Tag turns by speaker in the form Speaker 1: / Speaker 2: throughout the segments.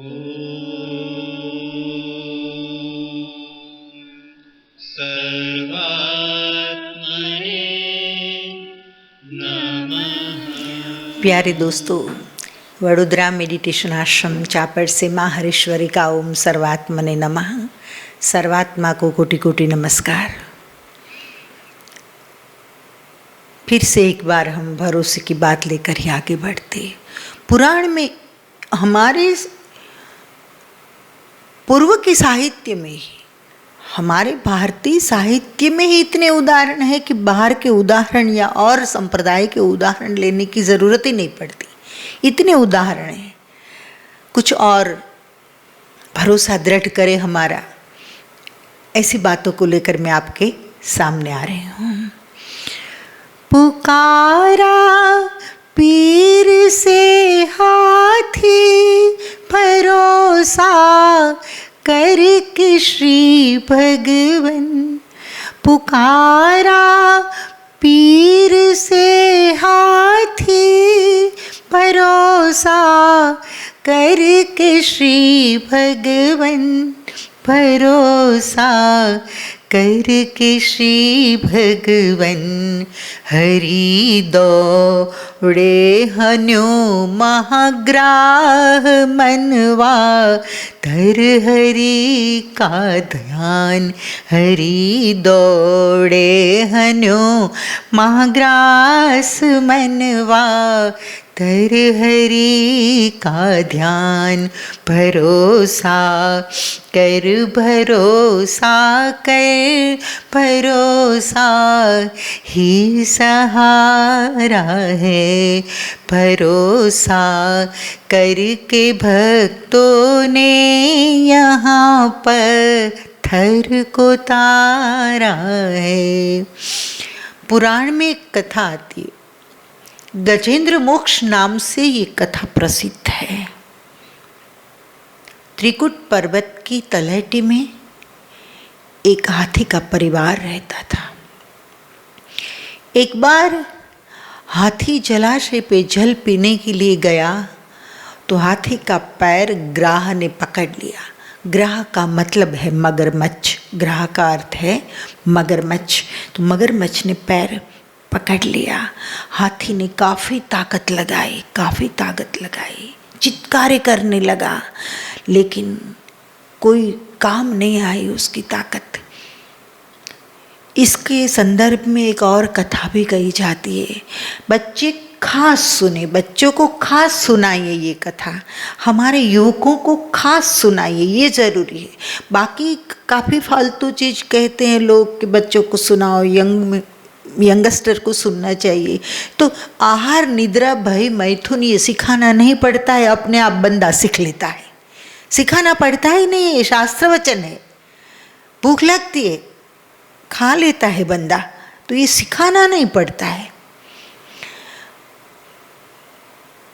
Speaker 1: प्यारे दोस्तों, वडोदरा मेडिटेशन आश्रम चापर से माँ हरेश्वरी का ओम सर्वात्मने नमः। सर्वात्मा को कोटि कोटि नमस्कार। फिर से एक बार हम भरोसे की बात लेकर ही आगे बढ़ते। पुराण में, हमारे पूर्व के साहित्य में ही, हमारे भारतीय साहित्य में ही इतने उदाहरण हैं कि बाहर के उदाहरण या और संप्रदाय के उदाहरण लेने की ज़रूरत ही नहीं पड़ती। इतने उदाहरण हैं। कुछ और भरोसा दृढ़ करे हमारा, ऐसी बातों को लेकर मैं आपके सामने आ रही हूँ। पुकारा पीर से हाथी भरोसा करके श्री भगवन। पुकारा पीर से हाथी भरोसा करके श्री भगवन। भरोसा करके श्री भगवन। हरि दौड़े हन्यो महाग्राह मनवा। धर हरि का ध्यान। हरि दौड़े हन्यो महाग्रास मनवा। धर हरि का ध्यान। भरोसा कर, भरोसा कर, भरोसा ही सहारा है। भरोसा करके भक्तों ने यहाँ पर थर को तारा है। पुराण में एक कथा आती है, गजेंद्र मोक्ष नाम से ये कथा प्रसिद्ध है। त्रिकुट पर्वत की तलहटी में एक हाथी का परिवार रहता था। एक बार हाथी जलाशय पे जल पीने के लिए गया तो हाथी का पैर ग्राह ने पकड़ लिया। ग्राह का मतलब है मगरमच्छ। ग्राह का अर्थ है मगरमच्छ। तो मगरमच्छ ने पैर पकड़ लिया। हाथी ने काफ़ी ताकत लगाई, चित्कारे करने लगा, लेकिन कोई काम नहीं आई उसकी ताकत। इसके संदर्भ में एक और कथा भी कही जाती है। बच्चे खास सुने, बच्चों को खास सुनाइए ये कथा। हमारे युवकों को खास सुनाइए, ये ज़रूरी है। बाकी काफ़ी फालतू चीज़ कहते हैं लोग कि बच्चों को सुनाओ, यंगस्टर को सुनना चाहिए। तो आहार, निद्रा, भय, मैथुन ये सिखाना नहीं पड़ता है, अपने आप बंदा सीख लेता है। सिखाना पड़ता ही नहीं है, शास्त्र वचन है। भूख लगती है, खा लेता है बंदा, तो ये सिखाना नहीं पड़ता है।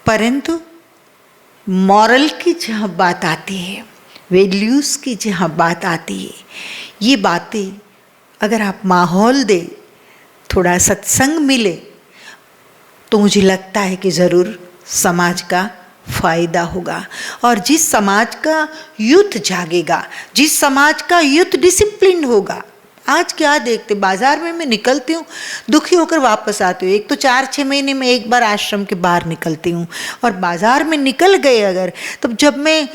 Speaker 1: परंतु मॉरल की जहाँ बात आती है, वैल्यूज़ की जहाँ बात आती है, ये बातें अगर आप माहौल दे, थोड़ा सत्संग मिले, तो मुझे लगता है कि ज़रूर समाज का फायदा होगा। और जिस समाज का यूथ जागेगा, जिस समाज का यूथ डिसिप्लिन होगा। आज क्या देखते, बाज़ार में मैं निकलती हूँ, दुखी होकर वापस आती हूँ। एक तो 4-6 महीने में एक बार आश्रम के बाहर निकलती हूँ, और बाज़ार में निकल गए अगर, तब जब मैं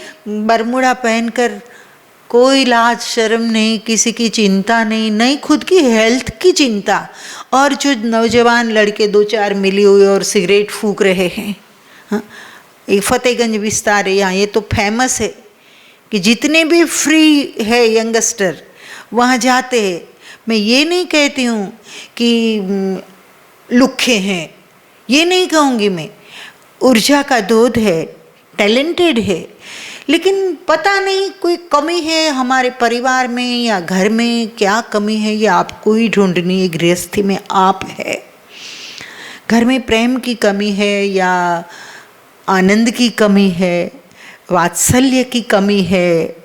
Speaker 1: बरमूडा पहनकर, कोई लाज शर्म नहीं, किसी की चिंता नहीं, नहीं खुद की हेल्थ की चिंता, और जो नौजवान लड़के 2-4 मिली हुए और सिगरेट फूंक रहे हैं। हाँ, ये फतेहगंज विस्तार है, यहाँ ये तो फेमस है कि जितने भी फ्री है यंगस्टर वहाँ जाते हैं। मैं ये नहीं कहती हूँ कि लुक्खे हैं, ये नहीं कहूँगी मैं। ऊर्जा का दूध है, टैलेंटेड है, लेकिन पता नहीं कोई कमी है हमारे परिवार में या घर में। क्या कमी है ये आपको ही ढूंढनी है। गृहस्थी में आप है, घर में प्रेम की कमी है या आनंद की कमी है, वात्सल्य की कमी है,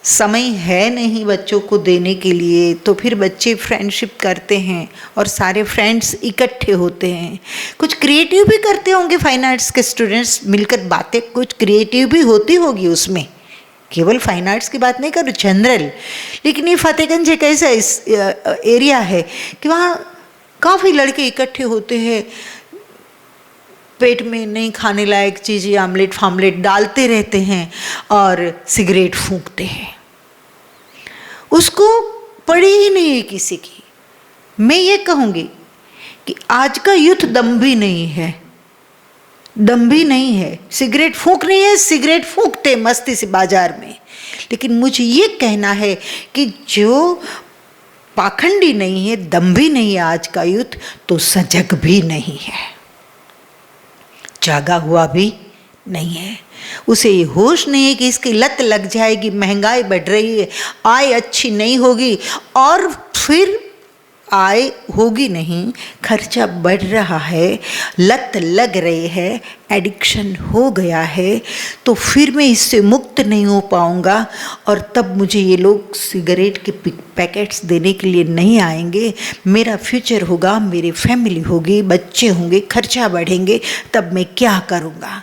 Speaker 1: समय है नहीं बच्चों को देने के लिए, तो फिर बच्चे फ्रेंडशिप करते हैं और सारे फ्रेंड्स इकट्ठे होते हैं। कुछ क्रिएटिव भी करते होंगे, फाइन आर्ट्स के स्टूडेंट्स मिलकर बातें कुछ क्रिएटिव भी होती होगी उसमें, केवल फाइन आर्ट्स की बात नहीं करूँ, जनरल। लेकिन ये फतेहगंज एक ऐसा एरिया है कि वहाँ काफ़ी लड़के इकट्ठे होते हैं, पेट में नहीं खाने लायक चीज़ें आमलेट फामलेट डालते रहते हैं और सिगरेट फूंकते हैं। उसको पड़ी ही नहीं है किसी की। मैं ये कहूँगी कि आज का यूथ दम्भी नहीं है, दम्भी नहीं है। सिगरेट फूंक नहीं है, सिगरेट फूंकते मस्ती से बाजार में। लेकिन मुझे ये कहना है कि जो पाखंडी नहीं है, दम्भी नहीं है आज का यूथ, तो सजग भी नहीं है, जागा हुआ भी नहीं है। उसे ये होश नहीं है कि इसकी लत लग जाएगी, महंगाई बढ़ रही है, आय अच्छी नहीं होगी, और फिर आय होगी नहीं, खर्चा बढ़ रहा है, लत लग रही है, एडिक्शन हो गया है, तो फिर मैं इससे मुक्त नहीं हो पाऊंगा। और तब मुझे ये लोग सिगरेट के पैकेट्स देने के लिए नहीं आएंगे। मेरा फ्यूचर होगा, मेरी फैमिली होगी, बच्चे होंगे, खर्चा बढ़ेंगे, तब मैं क्या करूँगा।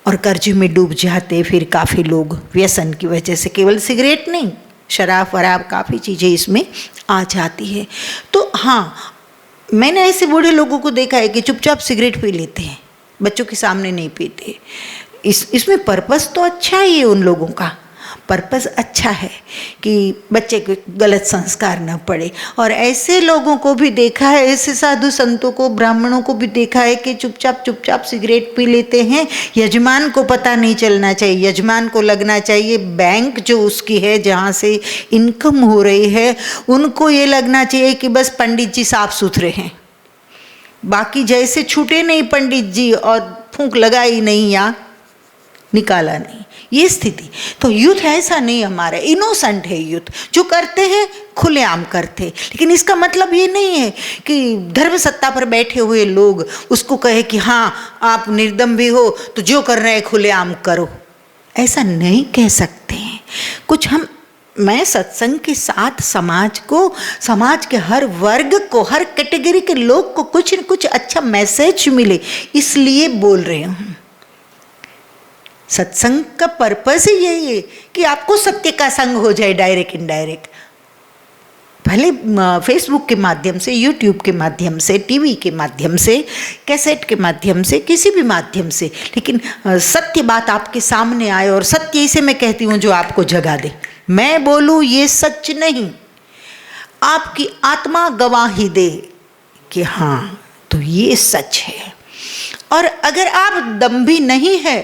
Speaker 1: और कर्जे में डूब जाते फिर काफ़ी लोग व्यसन की वजह से, केवल सिगरेट नहीं, शराब वराब काफ़ी चीज़ें इसमें आ जाती है। तो हाँ, मैंने ऐसे बूढ़े लोगों को देखा है कि चुपचाप सिगरेट पी लेते हैं, बच्चों के सामने नहीं पीते। इसमें पर्पस तो अच्छा ही है, उन लोगों का पर्पस अच्छा है कि बच्चे को गलत संस्कार न पड़े। और ऐसे लोगों को भी देखा है, ऐसे साधु संतों को, ब्राह्मणों को भी देखा है कि चुपचाप सिगरेट पी लेते हैं। यजमान को पता नहीं चलना चाहिए, यजमान को लगना चाहिए बैंक जो उसकी है, जहाँ से इनकम हो रही है, उनको ये लगना चाहिए कि बस पंडित जी साफ सुथरे हैं, बाकी जैसे छूटे नहीं पंडित जी और फूंक लगाई नहीं या निकाला नहीं, ये स्थिति। तो यूथ ऐसा नहीं, हमारा इनोसेंट है यूथ, जो करते हैं खुलेआम करते। लेकिन इसका मतलब ये नहीं है कि धर्म सत्ता पर बैठे हुए लोग उसको कहे कि हाँ आप निर्दम भी हो तो जो कर रहे हैं खुलेआम करो, ऐसा नहीं कह सकते हैं। कुछ मैं सत्संग के साथ समाज को, समाज के हर वर्ग को, हर कैटेगरी के लोग को कुछ न कुछ अच्छा मैसेज मिले, इसलिए बोल रही हूँ। सत्संग का पर्पस ही यही है कि आपको सत्य का संग हो जाए, डायरेक्ट इनडायरेक्ट, भले फेसबुक के माध्यम से, यूट्यूब के माध्यम से, टीवी के माध्यम से, कैसेट के माध्यम से, किसी भी माध्यम से, लेकिन सत्य बात आपके सामने आए। और सत्य इसे मैं कहती हूँ जो आपको जगा दे। मैं बोलूँ ये सच नहीं, आपकी आत्मा गवाही दे कि हाँ तो ये सच है। और अगर आप दम्भी नहीं है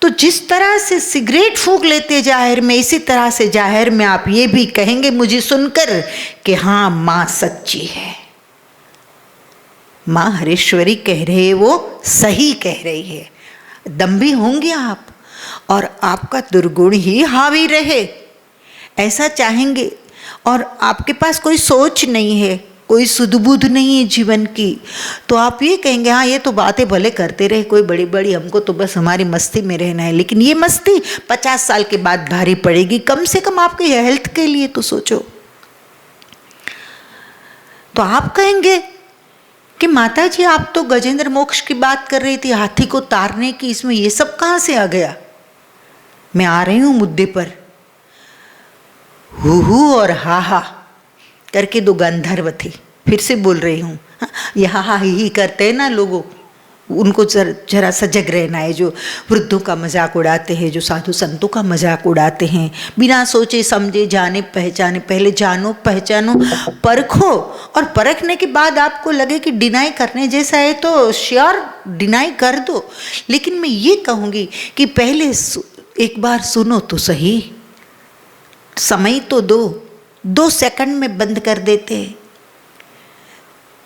Speaker 1: तो जिस तरह से सिगरेट फूंक लेते जाहिर में, इसी तरह से जाहिर में आप ये भी कहेंगे मुझे सुनकर कि हाँ माँ सच्ची है, माँ हरेश्वरी कह रहे हैं वो सही कह रही है। दम्भी होंगे आप और आपका दुर्गुण ही हावी रहे, ऐसा चाहेंगे। और आपके पास कोई सोच नहीं है, कोई सुध-बुध नहीं है जीवन की, तो आप ये कहेंगे हाँ ये तो बातें भले करते रहे कोई बड़ी बड़ी, हमको तो बस हमारी मस्ती में रहना है। लेकिन ये मस्ती 50 साल के बाद भारी पड़ेगी, कम से कम आपके हेल्थ के लिए तो सोचो। तो आप कहेंगे कि माता जी आप तो गजेंद्र मोक्ष की बात कर रही थी, हाथी को तारने की, इसमें ये सब कहाँ से आ गया। मैं आ रही हूँ मुद्दे पर। हु और हा करके दो गंधर्व थे, फिर से बोल रही हूँ। यहाँ हा ही करते हैं ना लोगों, उनको जरा सजग रहना है। जो वृद्धों का मजाक उड़ाते हैं, जो साधु संतों का मजाक उड़ाते हैं, बिना सोचे समझे, जाने पहचाने, पहले जानो पहचानो, परखो, और परखने के बाद आपको लगे कि डिनाई करने जैसा है तो श्योर डिनाई कर दो। लेकिन मैं ये कहूँगी कि पहले एक बार सुनो तो सही, समय तो 2 सेकंड में बंद कर देते हैं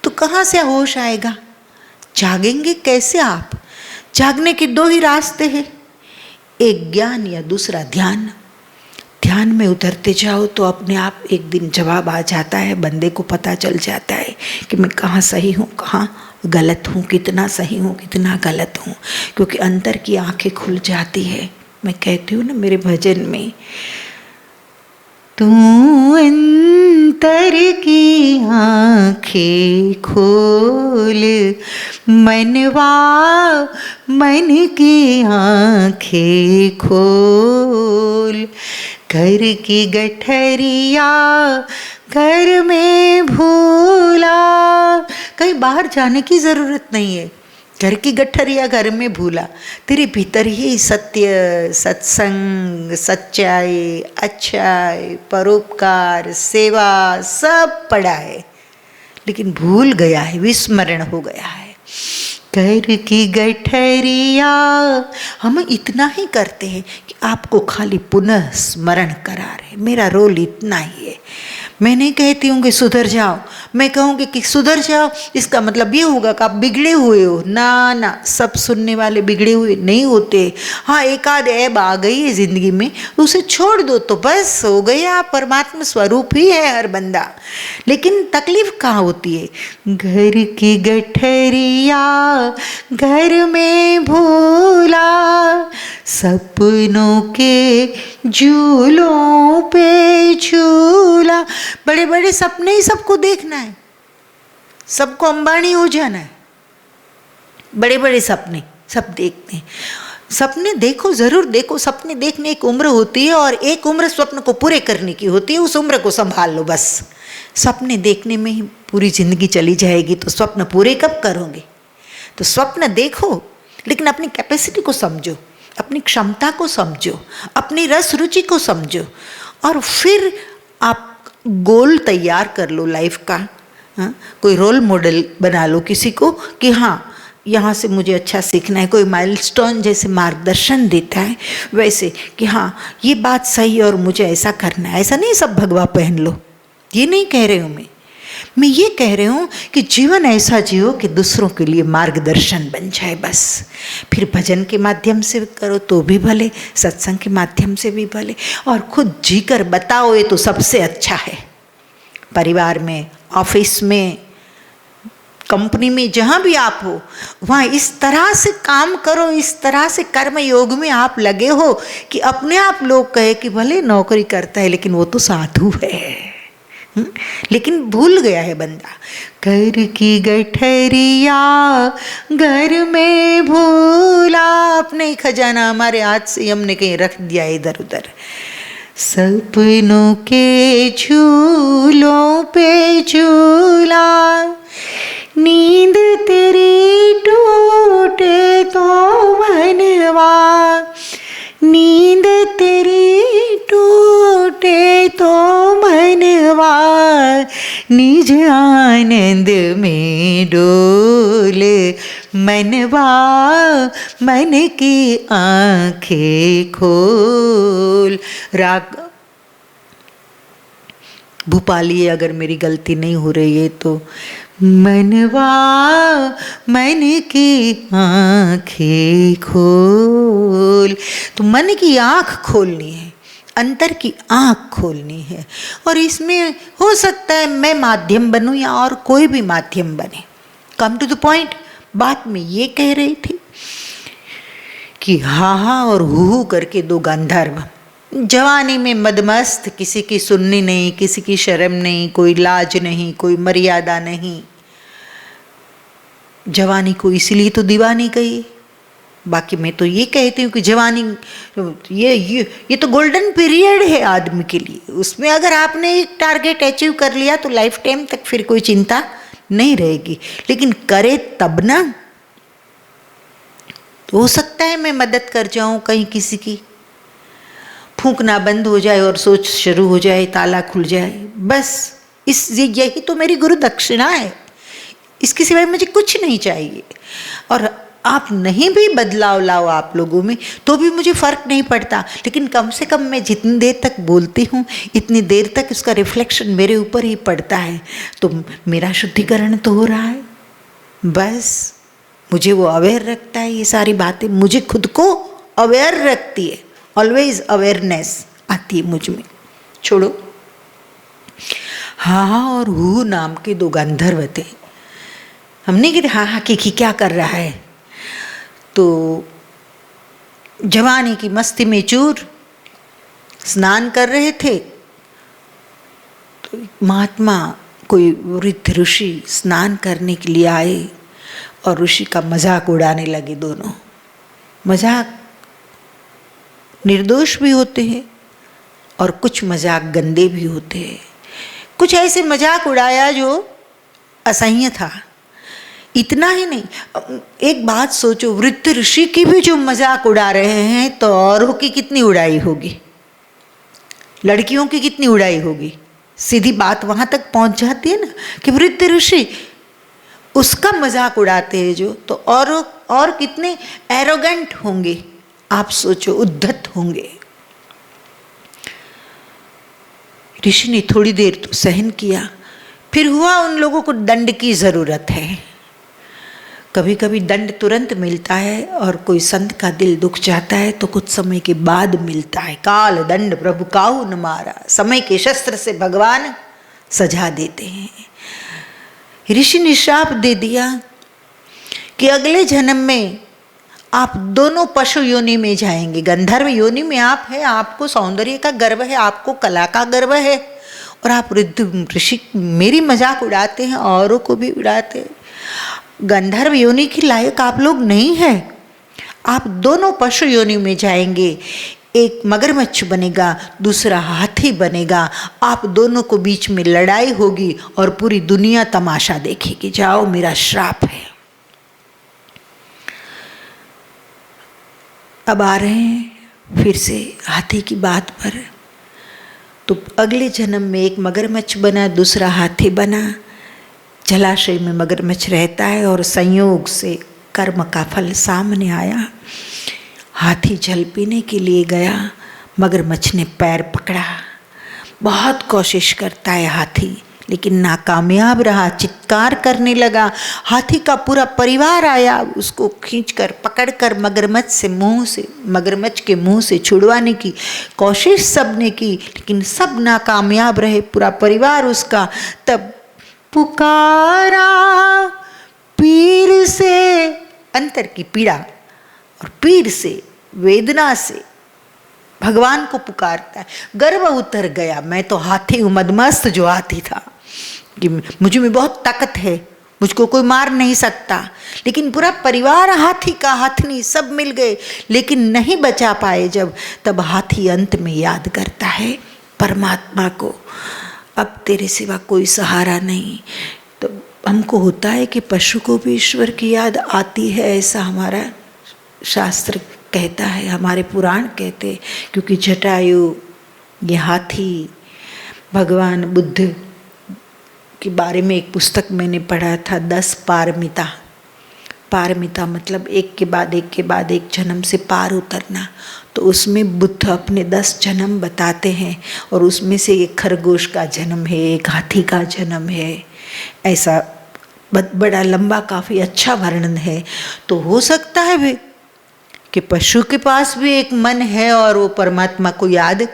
Speaker 1: तो कहाँ से होश आएगा। जागेंगे कैसे आप। जागने के 2 ही रास्ते हैं, एक ज्ञान या दूसरा ध्यान। ध्यान में उतरते जाओ तो अपने आप एक दिन जवाब आ जाता है, बंदे को पता चल जाता है कि मैं कहाँ सही हूँ कहाँ गलत हूँ, कितना सही हूँ कितना गलत हूँ, क्योंकि अंतर की आंखें खुल जाती है। मैं कहती हूँ ना मेरे भजन में, तू अंतर की आँखें खोल, मनवा मन की आँखें खोल। घर की गठरिया घर में भूला, कहीं बाहर जाने की ज़रूरत नहीं है। घर की गठरिया घर में भूला, तेरे भीतर ही सत्य, सत्संग, सच्चाई, अच्छाई, परोपकार, सेवा सब पड़ा है, लेकिन भूल गया है, विस्मरण हो गया है। घर की गठरिया, हम इतना ही करते हैं कि आपको खाली पुनः स्मरण करा रहे, मेरा रोल इतना ही है। मैं नहीं कहती हूँ कि सुधर जाओ, मैं कहूँगी कि सुधर जाओ इसका मतलब ये होगा कि आप बिगड़े हुए हो। ना ना, सब सुनने वाले बिगड़े हुए नहीं होते। हाँ, एक आध ऐब आ गई है जिंदगी में, उसे छोड़ दो तो बस हो गया, परमात्मा स्वरूप ही है हर बंदा। लेकिन तकलीफ कहाँ होती है? घर की गठरिया घर में भूला, सपनों के झूलों पे झूला। बड़े बड़े सपने ही सबको देखना है, सबको अंबानी हो जाना है। बड़े बड़े सपने सब देखते हैं। सपने देखो, जरूर देखो। सपने देखने एक उम्र होती है और एक उम्र स्वप्न को पूरे करने की होती है, उस उम्र को संभाल लो बस। सपने देखने में ही पूरी जिंदगी चली जाएगी तो स्वप्न पूरे कब करोगे? तो स्वप्न देखो, लेकिन अपनी कैपेसिटी को समझो, अपनी क्षमता को समझो, अपनी रस रुचि को समझो, और फिर आप गोल तैयार कर लो लाइफ का। हाँ, कोई रोल मॉडल बना लो किसी को कि हाँ यहाँ से मुझे अच्छा सीखना है। कोई माइलस्टोन जैसे मार्गदर्शन देता है वैसे कि हाँ ये बात सही और मुझे ऐसा करना है। ऐसा नहीं सब भगवा पहन लो, ये नहीं कह रही हूँ मैं ये कह रही हूँ कि जीवन ऐसा जियो कि दूसरों के लिए मार्गदर्शन बन जाए बस। फिर भजन के माध्यम से करो तो भी भले, सत्संग के माध्यम से भी भले, और खुद जी कर बताओ, ये तो सबसे अच्छा है। परिवार में, ऑफिस में, कंपनी में, जहाँ भी आप हो वहाँ इस तरह से काम करो, इस तरह से कर्म योग में आप लगे हो कि अपने आप लोग कहे कि भले नौकरी करता है लेकिन वो तो साधु है। लेकिन भूल गया है बंदा। घर की गठरिया घर में भूला, अपने ही खजाना हमारे हाथ से हमने कहीं रख दिया इधर उधर। सपनों के झूलों पे झूला, नींद तेरी टूटे तो मनवा, नींद तेरी टूटे तो मनवा, निज आनंद में डोल, मनवा मन की आंखें खोल। राग भूपाली, अगर मेरी गलती नहीं हो रही है तो, मनवा मन की आंखें खोल। तो मन की आंख खोलनी है, अंतर की आंख खोलनी है, और इसमें हो सकता है मैं माध्यम बनूं या और कोई भी माध्यम बने। कम टू द पॉइंट, बात में ये कह रही थी कि हा हा और हु करके दो गंधर्व जवानी में मदमस्त, किसी की सुननी नहीं, किसी की शर्म नहीं, कोई लाज नहीं, कोई मर्यादा नहीं। जवानी को इसलिए तो दीवानी कही। बाकी मैं तो ये कहती हूँ कि जवानी ये तो गोल्डन पीरियड है आदमी के लिए। उसमें अगर आपने एक टारगेट अचीव कर लिया तो लाइफ टाइम तक फिर कोई चिंता नहीं रहेगी। लेकिन करे तब ना, तो हो सकता है मैं मदद कर जाऊँ कहीं किसी की, फूंकना बंद हो जाए और सोच शुरू हो जाए, ताला खुल जाए, बस यही तो मेरी गुरु दक्षिणा है। इसके सिवाय मुझे कुछ नहीं चाहिए। और आप नहीं भी बदलाव लाओ आप लोगों में तो भी मुझे फ़र्क नहीं पड़ता, लेकिन कम से कम मैं जितनी देर तक बोलती हूँ इतनी देर तक उसका रिफ्लेक्शन मेरे ऊपर ही पड़ता है, तो मेरा शुद्धिकरण तो हो रहा है। बस मुझे वो अवेयर रखता है, ये सारी बातें मुझे खुद को अवेयर रखती है। ऑलवेज अवेयरनेस आती है मुझ में। छोड़ो, हा हा और हु नाम के दो गंधर्व थे। हमने कहते हा हा कि क्या कर रहा है, तो जवानी की मस्ती में चूर स्नान कर रहे थे महात्मा कोई वृद्ध ऋषि स्नान करने के लिए आए और ऋषि का मजाक उड़ाने लगे। दोनों मजाक निर्दोष भी होते हैं और कुछ मजाक गंदे भी होते हैं। कुछ ऐसे मजाक उड़ाया जो असह्य था। इतना ही नहीं, एक बात सोचो, वृद्ध ऋषि की भी जो मजाक उड़ा रहे हैं तो औरों की कितनी उड़ाई होगी, लड़कियों की कितनी उड़ाई होगी। सीधी बात वहां तक पहुंच जाती है ना कि वृद्ध ऋषि उसका मजाक उड़ाते हैं जो, तो और कितने एरोगेंट होंगे, आप सोचो, उद्धत होंगे। ऋषि ने थोड़ी देर तो सहन किया, फिर हुआ उन लोगों को दंड की जरूरत है। कभी कभी दंड तुरंत मिलता है और कोई संत का दिल दुख जाता है तो कुछ समय के बाद मिलता है। काल दंड प्रभु काहू न मारा, समय के शस्त्र से भगवान सजा देते हैं। ऋषि ने श्राप दे दिया कि अगले जन्म में आप दोनों पशु योनि में जाएंगे। गंधर्व योनि में आप है, आपको सौंदर्य का गर्व है, आपको कला का गर्व है, और आप वृद्ध ऋषि मेरी मजाक उड़ाते हैं, औरों को भी उड़ाते हैं। गंधर्व योनि के लायक आप लोग नहीं है। आप दोनों पशु योनि में जाएंगे, एक मगरमच्छ बनेगा, दूसरा हाथी बनेगा। आप दोनों को बीच में लड़ाई होगी और पूरी दुनिया तमाशा देखेगी। जाओ, मेरा श्राप है। अब आ रहे हैं फिर से हाथी की बात पर। तो अगले जन्म में एक मगरमच्छ बना, दूसरा हाथी बना। जलाशय में मगरमच्छ रहता है और संयोग से कर्म का फल सामने आया। हाथी जल पीने के लिए गया, मगरमच्छ ने पैर पकड़ा। बहुत कोशिश करता है हाथी, लेकिन नाकामयाब रहा। चित्कार करने लगा। हाथी का पूरा परिवार आया, उसको खींचकर पकड़कर मगरमच्छ के मुंह से छुड़वाने की कोशिश सबने की, लेकिन सब नाकामयाब रहे, पूरा परिवार उसका। तब पुकारा पीर से, अंतर की पीड़ा और पीर से, वेदना से भगवान को पुकारता है। गर्व उतर गया, मैं तो हाथी हूँ, मदमस्त जो हाथी था, कि मुझ में बहुत ताकत है, मुझको कोई मार नहीं सकता। लेकिन पूरा परिवार हाथी का, हाथनी सब मिल गए, लेकिन नहीं बचा पाए। तब हाथी अंत में याद करता है परमात्मा को, अब तेरे सिवा कोई सहारा नहीं। तो हमको होता है कि पशु को भी ईश्वर की याद आती है, ऐसा हमारा शास्त्र कहता है, हमारे पुराण कहते हैं। क्योंकि जटायु, ये हाथी, भगवान बुद्ध के बारे में एक पुस्तक मैंने पढ़ा था, 10 पारमिता। पारमिता मतलब एक के बाद एक जन्म से पार उतरना। तो उसमें बुद्ध अपने 10 जन्म बताते हैं, और उसमें से एक खरगोश का जन्म है, एक हाथी का जन्म है। ऐसा बड़ा लंबा, काफ़ी अच्छा वर्णन है। तो हो सकता है भी कि पशु के पास भी एक मन है और वो परमात्मा को याद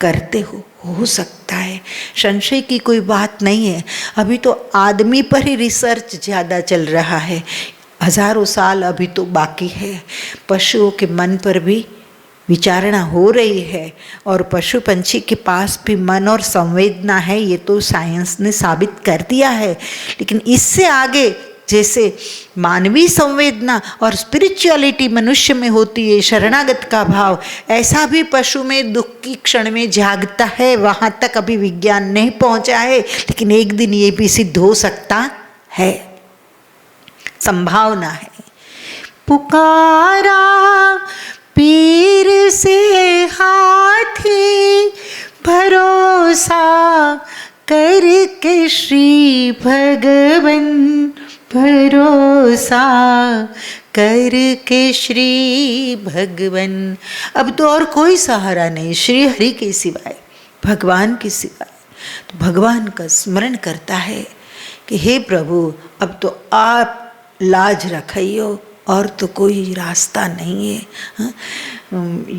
Speaker 1: करते हो सकता है, संशय की कोई बात नहीं है। अभी तो आदमी पर ही रिसर्च ज़्यादा चल रहा है, हजारों साल अभी तो बाकी है। पशुओं के मन पर भी विचारणा हो रही है, और पशु पंछी के पास भी मन और संवेदना है, ये तो साइंस ने साबित कर दिया है। लेकिन इससे आगे जैसे मानवीय संवेदना और स्पिरिचुअलिटी मनुष्य में होती है, शरणागत का भाव, ऐसा भी पशु में दुख की क्षण में जागता है। वहाँ तक अभी विज्ञान नहीं पहुँचा है, लेकिन एक दिन ये भी सिद्ध हो सकता है, संभावना है। पुकारा पीर से हाथी, भरोसा करके श्री भगवन, भरोसा करके श्री भगवन। अब तो और कोई सहारा नहीं श्री हरि के सिवाय, भगवान के सिवाय। तो भगवान का स्मरण करता है कि हे प्रभु, अब तो आप लाज रखियो, और तो कोई रास्ता नहीं है। हाँ?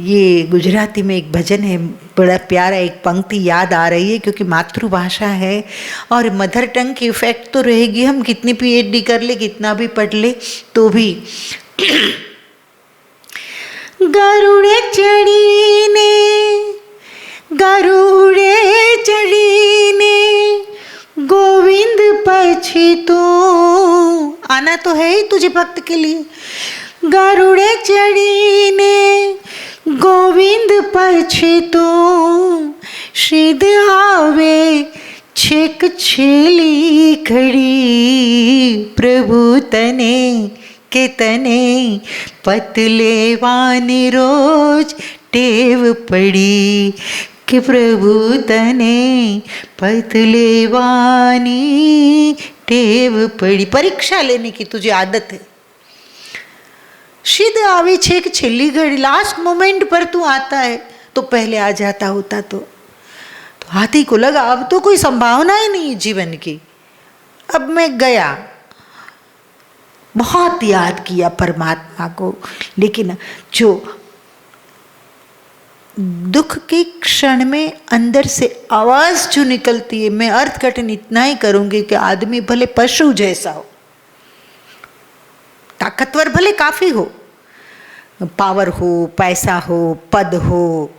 Speaker 1: ये गुजराती में एक भजन है, बड़ा प्यारा, एक पंक्ति याद आ रही है, क्योंकि मातृभाषा है और मदर टंग की इफेक्ट तो रहेगी। हम कितनी PhD कर ले, कितना भी पढ़ ले, तो भी गरुड़े चढ़ीने, गरुड़े चढ़ीने पछी तू, आना तो है ही तुझे भक्त के लिए। गरुड़ चढ़ीने गोविंद पछी तू, श्रीद आवे छेक छेली खड़ी। प्रभु तने के तने पतले वानी रोज टेव पड़ी, कि प्रभु तने पतले वानी टेव पड़ी। परीक्षा लेने की तुझे आदत है। शीद आवे छेक छेली घड़ी, लास्ट मोमेंट पर तू आता है, तो पहले आ जाता होता तो हाथी को लगा अब तो कोई संभावना ही नहीं जीवन की, अब मैं गया। बहुत याद किया परमात्मा को, लेकिन जो दुख के क्षण में अंदर से आवाज जो निकलती है, मैं अर्थघटन इतना ही करूंगी कि आदमी भले पशु जैसा हो, ताकतवर भले काफी हो, पावर हो, पैसा हो, पद हो,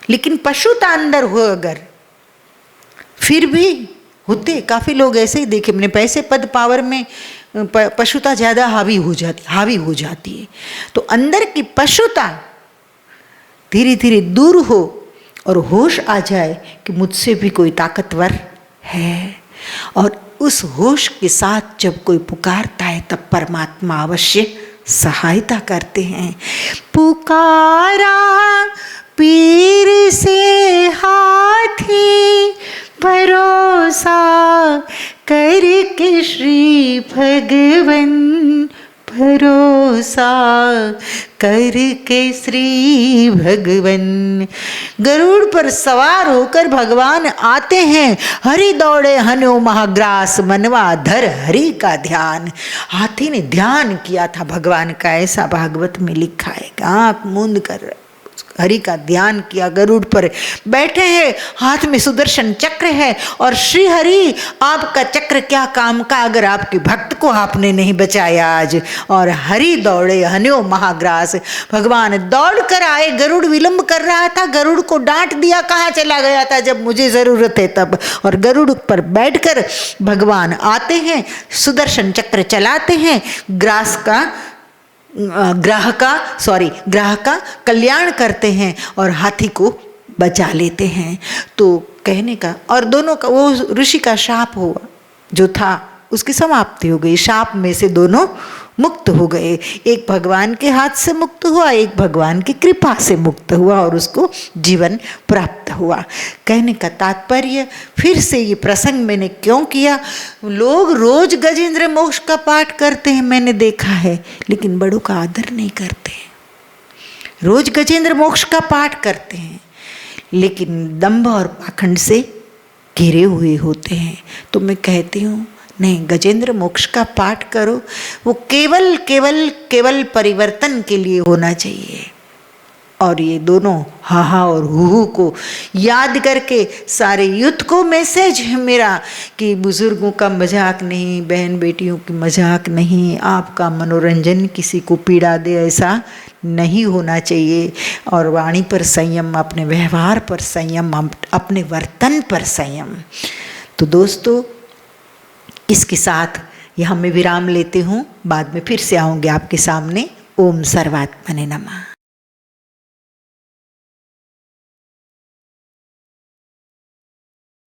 Speaker 1: लेकिन पशुता अंदर हो अगर, फिर भी होते काफी लोग ऐसे ही देखे मैंने, पैसे पद पावर में पशुता ज्यादा हावी हो जाती है। तो अंदर की पशुता धीरे धीरे दूर हो और होश आ जाए कि मुझसे भी कोई ताकतवर है, और उस होश के साथ जब कोई पुकारता है तब परमात्मा अवश्य सहायता करते हैं। पुकारा पीर से हाथी, भरोसा करके श्री भगवन, भरोसा करके श्री भगवन। गरुड़ पर सवार होकर भगवान आते हैं। हरि दौड़े हनो महाग्रास, मनवा धर हरि का ध्यान। हाथी ने ध्यान किया था भगवान का, ऐसा भागवत में लिखा है। आँख मूंद कर हरि का ध्यान किया, गरुड़ पर बैठे हैं, हाथ में सुदर्शन चक्र है, और श्री हरि आपका चक्र क्या काम का अगर आपके भक्त को आपने नहीं बचाया आज। और हरि दौड़े हन्यो महाग्रास, भगवान दौड़ कर आए, गरुड़ विलंब कर रहा था, गरुड़ को डांट दिया, कहाँ चला गया था जब मुझे जरूरत है तब। और गरुड़ पर बैठकर भगवान आते हैं, सुदर्शन चक्र चलाते हैं, ग्राह का कल्याण करते हैं और हाथी को बचा लेते हैं। तो कहने का, और दोनों का, वो ऋषि का शाप हुआ जो था उसकी समाप्ति हो गई, शाप में से दोनों मुक्त हो गए। एक भगवान के हाथ से मुक्त हुआ, एक भगवान की कृपा से मुक्त हुआ, और उसको जीवन प्राप्त हुआ। कहने का तात्पर्य, फिर से ये प्रसंग मैंने क्यों किया, लोग रोज गजेंद्र मोक्ष का पाठ करते हैं, मैंने देखा है, लेकिन बड़ों का आदर नहीं करते हैं। रोज गजेंद्र मोक्ष का पाठ करते हैं, लेकिन दंभ और पाखंड से घिरे हुए होते हैं। तो मैं कहती हूँ नहीं, गजेंद्र मोक्ष का पाठ करो, वो केवल केवल केवल परिवर्तन के लिए होना चाहिए। और ये दोनों हा और हु को याद करके सारे यूथ को मैसेज है मेरा कि बुजुर्गों का मजाक नहीं, बहन बेटियों की मजाक नहीं, आपका मनोरंजन किसी को पीड़ा दे ऐसा नहीं होना चाहिए। और वाणी पर संयम, अपने व्यवहार पर संयम, अपने वर्तन पर संयम। तो दोस्तों, इसके साथ यहाँ मैं विराम लेती हूँ, बाद में फिर से आऊँगी आपके सामने। ओम सर्वात्मने नमः।